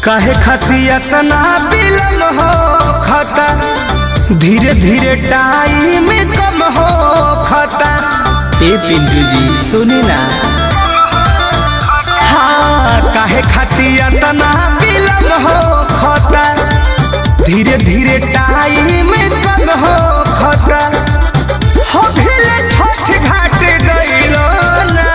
काहे खातिर इतना विलम्ब हो खता, धीरे धीरे टाइम कम हो खता। ए पिंटू जी सुनी ना, हाँ काहे खातिर इतना विलम्ब हो खता, धीरे धीरे टाइम कम हो खता। हो भिले छठ घाट गइलो ना,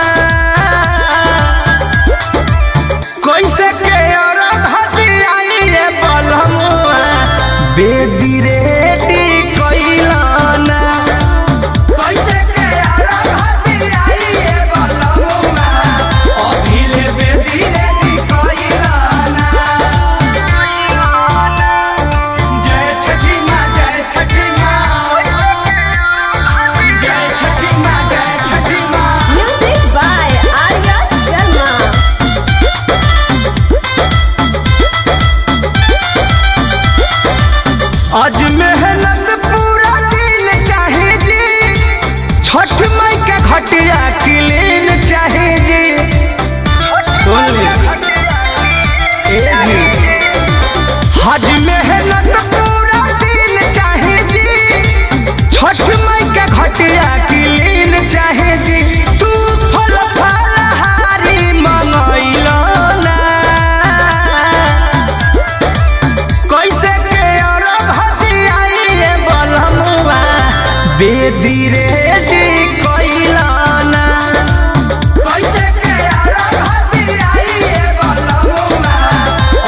कैसे के और घटिया बलमुआ बेदी रेडी कइलो ना, कैसे के और घटिया बलमुआ अभिले बेदी रेडी कइलो ना। जय छठी माँ, जय छठी माँ, जय छठी माँ, जय छठी माँ। Music by Arya Sharma. आज मेहनत पूरा दिन चाहे जी, छठ माई के घटिया क्लीन चाहे जी। सुन ली ए जी, आज मेहनत पूरा दिन चाहे जी, छठ माई के घटिया क्लीन चाहे जी। तू फल फलहारी मंगइलो ना, कैसे के और घटिया बलमुआ बेदी रेडी कइलो ना, कैसे के और घटिया बलमुआ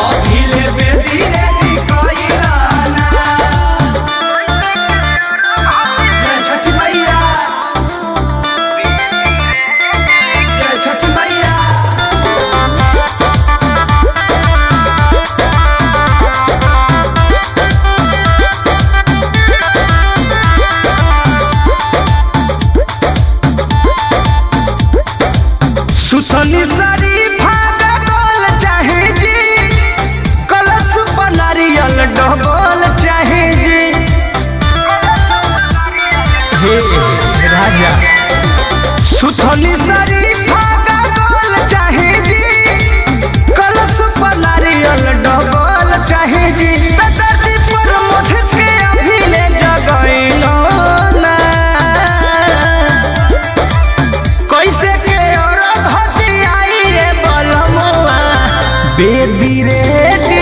अभिले बेदी रेडी कइलो ना। जय छठी मैया, जय छठी मैया। सुसनी सारी भागा बोल चाहे जी, कलश पर नारियल डबल चाहे जी। हे राजा सुसनी सारी भागा बोल चाहे जी, कलश पर नारियल डबल चाहे जी। बेदर्दी पर मुठ के अभिले जगइलो ना, कैसे के और घटिया बलमुआ बेदी रेडी